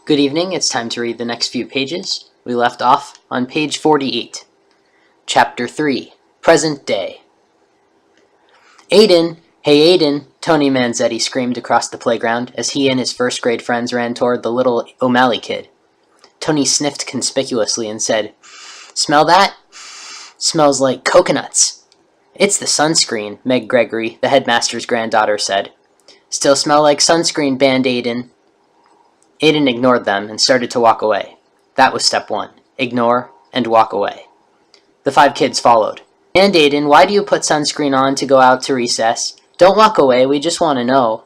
Good evening, it's time to read the next few pages. We left off on page 48. Chapter 3, Present Day. Aedan! Hey Aedan! Tony Manzetti screamed across the playground as he and his first grade friends ran toward the little O'Malley kid. Tony sniffed conspicuously and said, "Smell that? Smells like coconuts." "It's the sunscreen," Meg Gregory, the headmaster's granddaughter, said. "Still smell like sunscreen, Band Aedan." Aedan ignored them and started to walk away. That was step one. Ignore and walk away. The 5 kids followed. "And Aedan, why do you put sunscreen on to go out to recess? Don't walk away, we just want to know."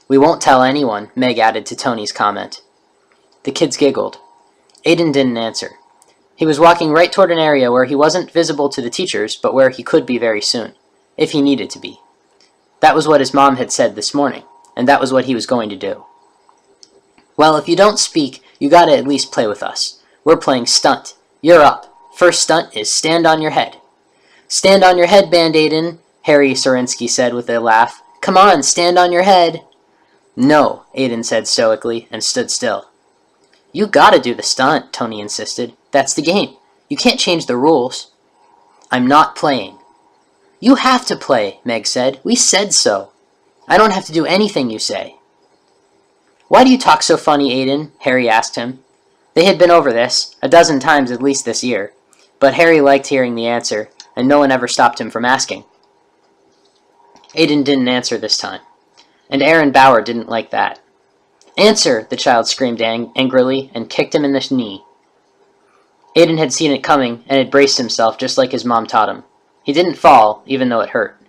"We won't tell anyone," Meg added to Tony's comment. The kids giggled. Aedan didn't answer. He was walking right toward an area where he wasn't visible to the teachers, but where he could be very soon, if he needed to be. That was what his mom had said this morning, and that was what he was going to do. "Well, if you don't speak, you gotta at least play with us. We're playing stunt. You're up. First stunt is stand on your head." "Stand on your head, Band Aedan," Harry Sorinsky said with a laugh. "Come on, stand on your head." "No," Aedan said stoically, and stood still. "You gotta do the stunt," Tony insisted. "That's the game. You can't change the rules." "I'm not playing." "You have to play," Meg said. "We said so." "I don't have to do anything you say." "Why do you talk so funny, Aedan?" Harry asked him. They had been over this, a dozen times at least this year, but Harry liked hearing the answer, and no one ever stopped him from asking. Aedan didn't answer this time, and Aaron Bauer didn't like that. "Answer!" the child screamed angrily and kicked him in the knee. Aedan had seen it coming and had braced himself just like his mom taught him. He didn't fall, even though it hurt.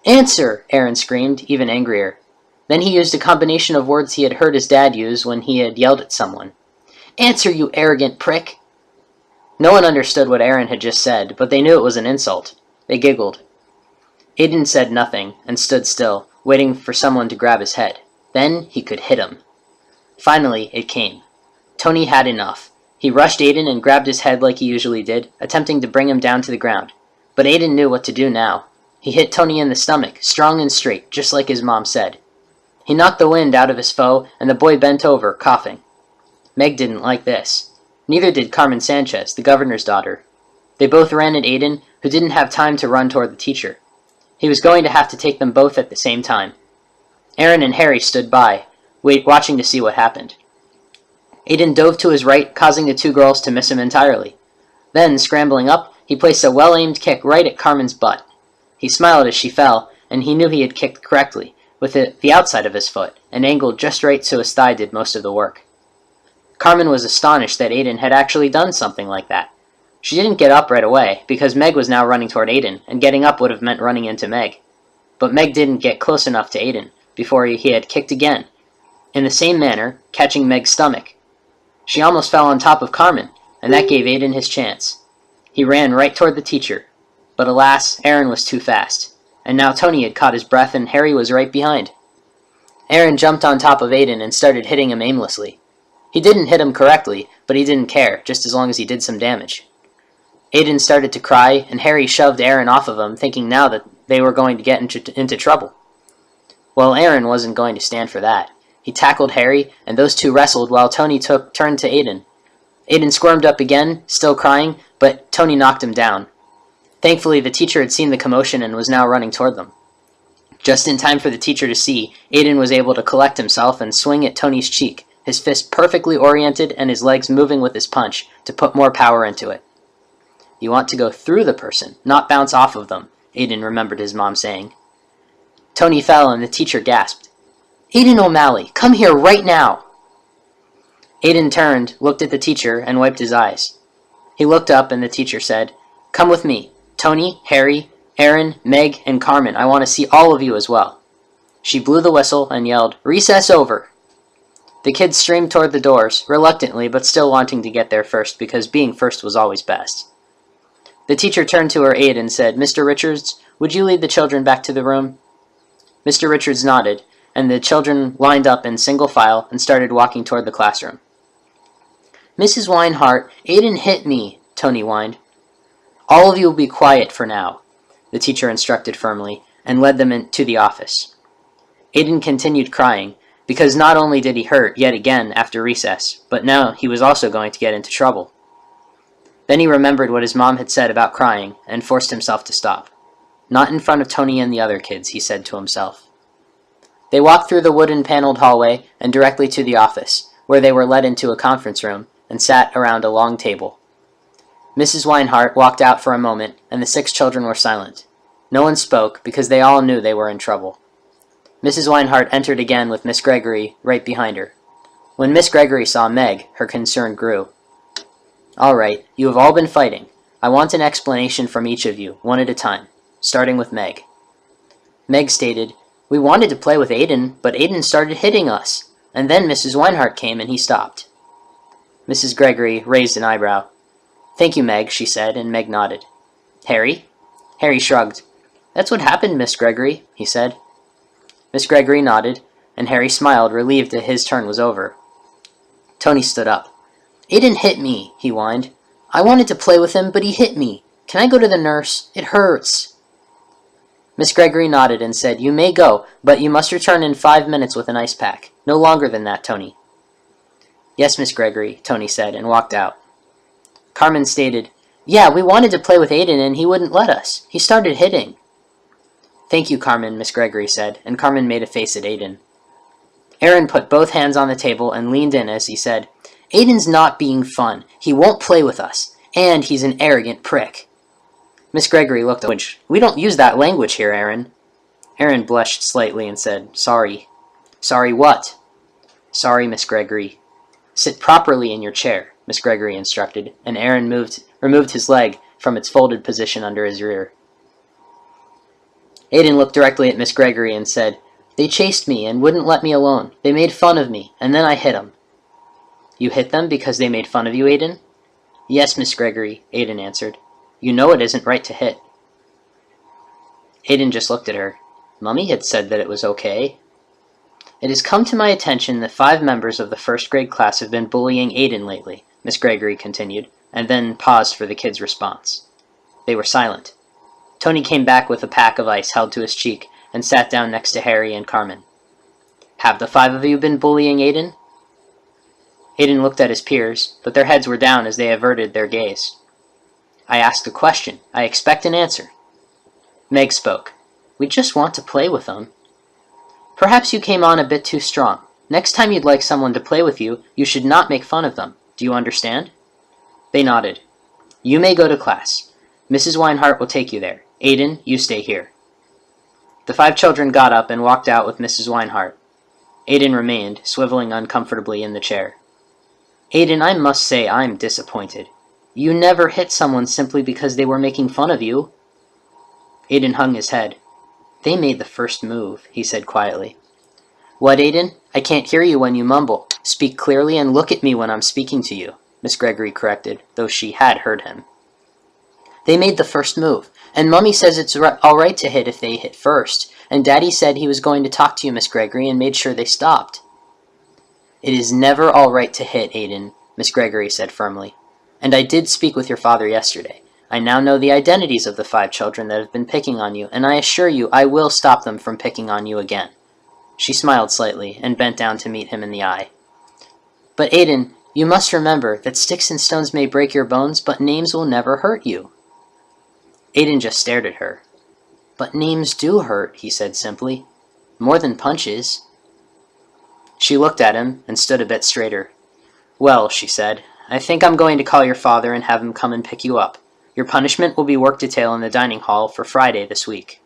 "Answer!" Aaron screamed, even angrier. Then he used a combination of words he had heard his dad use when he had yelled at someone. "Answer, you arrogant prick!" No one understood what Aaron had just said, but they knew it was an insult. They giggled. Aedan said nothing and stood still, waiting for someone to grab his head. Then he could hit him. Finally, it came. Tony had enough. He rushed Aedan and grabbed his head like he usually did, attempting to bring him down to the ground. But Aedan knew what to do now. He hit Tony in the stomach, strong and straight, just like his mom said. He knocked the wind out of his foe, and the boy bent over, coughing. Meg didn't like this. Neither did Carmen Sanchez, the governor's daughter. They both ran at Aedan, who didn't have time to run toward the teacher. He was going to have to take them both at the same time. Aaron and Harry stood by, watching to see what happened. Aedan dove to his right, causing the 2 girls to miss him entirely. Then, scrambling up, he placed a well-aimed kick right at Carmen's butt. He smiled as she fell, and he knew he had kicked correctly, with the outside of his foot, and angled just right so his thigh did most of the work. Carmen was astonished that Aedan had actually done something like that. She didn't get up right away, because Meg was now running toward Aedan, and getting up would have meant running into Meg. But Meg didn't get close enough to Aedan before he had kicked again, in the same manner, catching Meg's stomach. She almost fell on top of Carmen, and that gave Aedan his chance. He ran right toward the teacher, but alas, Aaron was too fast. And now Tony had caught his breath and Harry was right behind. Aaron jumped on top of Aedan and started hitting him aimlessly. He didn't hit him correctly, but he didn't care, just as long as he did some damage. Aedan started to cry, and Harry shoved Aaron off of him, thinking now that they were going to get into trouble. Well, Aaron wasn't going to stand for that. He tackled Harry, and those 2 wrestled while Tony turned to Aedan. Aedan squirmed up again, still crying, but Tony knocked him down. Thankfully, the teacher had seen the commotion and was now running toward them. Just in time for the teacher to see, Aedan was able to collect himself and swing at Tony's cheek, his fist perfectly oriented and his legs moving with his punch to put more power into it. "You want to go through the person, not bounce off of them," Aedan remembered his mom saying. Tony fell and the teacher gasped. "Aedan O'Malley, come here right now!" Aedan turned, looked at the teacher, and wiped his eyes. He looked up and the teacher said, "Come with me. Tony, Harry, Aaron, Meg, and Carmen, I want to see all of you as well." She blew the whistle and yelled, "Recess over!" The kids streamed toward the doors, reluctantly but still wanting to get there first because being first was always best. The teacher turned to her aide and said, "Mr. Richards, would you lead the children back to the room?" Mr. Richards nodded, and the children lined up in single file and started walking toward the classroom. "Mrs. Weinhardt, Aedan hit me," Tony whined. "All of you will be quiet for now," the teacher instructed firmly, and led them into the office. Aedan continued crying, Because not only did he hurt yet again after recess, but now he was also going to get into trouble. Then he remembered what his mom had said about crying and forced himself to stop. Not in front of Tony and the other kids, he said to himself. They walked through the wooden-paneled hallway and directly to the office, where they were led into a conference room and sat around a long table. Mrs. Weinhardt walked out for a moment, and the 6 children were silent. No one spoke because they all knew they were in trouble. Mrs. Weinhardt entered again with Miss Gregory right behind her. When Miss Gregory saw Meg, her concern grew. "All right, you have all been fighting. I want an explanation from each of you, one at a time, starting with Meg." Meg stated, "We wanted to play with Aedan, but Aedan started hitting us, and then Mrs. Weinhardt came and he stopped." Mrs. Gregory raised an eyebrow. "Thank you, Meg," she said, and Meg nodded. "Harry?" Harry shrugged. "That's what happened, Miss Gregory," he said. Miss Gregory nodded, and Harry smiled, relieved that his turn was over. Tony stood up. "Aedan hit me," he whined. "I wanted to play with him, but he hit me. Can I go to the nurse? It hurts." Miss Gregory nodded and said, "You may go, but you must return in 5 minutes with an ice pack. No longer than that, Tony." "Yes, Miss Gregory," Tony said, and walked out. Carmen stated, "Yeah, we wanted to play with Aedan and he wouldn't let us. He started hitting." "Thank you, Carmen," Miss Gregory said, and Carmen made a face at Aedan. Aaron put both hands on the table and leaned in as he said, "Aiden's not being fun. He won't play with us. And he's an arrogant prick." Miss Gregory looked at him. "We don't use that language here, Aaron." Aaron blushed slightly and said, "Sorry." "Sorry what?" "Sorry, Miss Gregory." "Sit properly in your chair," Miss Gregory instructed, and Aaron removed his leg from its folded position under his rear. Aedan looked directly at Miss Gregory and said, "They chased me and wouldn't let me alone. They made fun of me, and then I hit them." "You hit them because they made fun of you, Aedan?" "Yes, Miss Gregory," Aedan answered. "You know it isn't right to hit." Aedan just looked at her. Mummy had said that it was okay. "It has come to my attention that 5 members of the 1st grade class have been bullying Aedan lately," Miss Gregory continued, and then paused for the kids' response. They were silent. Tony came back with a pack of ice held to his cheek and sat down next to Harry and Carmen. "Have the 5 of you been bullying Aedan?" Aedan looked at his peers, but their heads were down as they averted their gaze. "I asked a question. I expect an answer." Meg spoke. "We just want to play with them." "Perhaps you came on a bit too strong. Next time you'd like someone to play with you, you should not make fun of them. Do you understand?" They nodded. "You may go to class. Mrs. Weinhardt will take you there. Aedan, you stay here." The 5 children got up and walked out with Mrs. Weinhardt. Aedan remained, swiveling uncomfortably in the chair. "Aedan, I must say I'm disappointed. You never hit someone simply because they were making fun of you." Aedan hung his head. "They made the first move," he said quietly. "What, Aedan? I can't hear you when you mumble. Speak clearly and look at me when I'm speaking to you," Miss Gregory corrected, though she had heard him. "They made the first move, and Mummy says it's all right to hit if they hit first, and Daddy said he was going to talk to you, Miss Gregory, and made sure they stopped." "It is never all right to hit, Aedan," Miss Gregory said firmly. "And I did speak with your father yesterday. I now know the identities of the 5 children that have been picking on you, and I assure you I will stop them from picking on you again." She smiled slightly and bent down to meet him in the eye. "But Aedan, you must remember that sticks and stones may break your bones, but names will never hurt you." Aedan just stared at her. "But names do hurt," he said simply. "More than punches." She looked at him and stood a bit straighter. "Well," she said, "I think I'm going to call your father and have him come and pick you up. Your punishment will be work detail in the dining hall for Friday this week."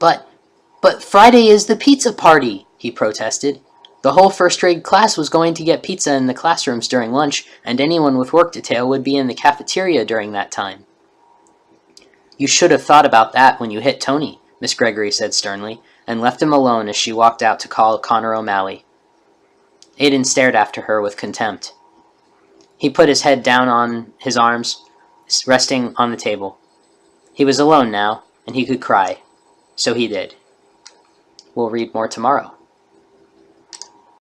But Friday is the pizza party," he protested. "The whole 1st grade class was going to get pizza in the classrooms during lunch, and anyone with work detail would be in the cafeteria during that time." "You should have thought about that when you hit Tony," Miss Gregory said sternly, and left him alone as she walked out to call Connor O'Malley. Aedan stared after her with contempt. He put his head down on his arms, resting on the table. He was alone now, and he could cry. So he did. We'll read more tomorrow.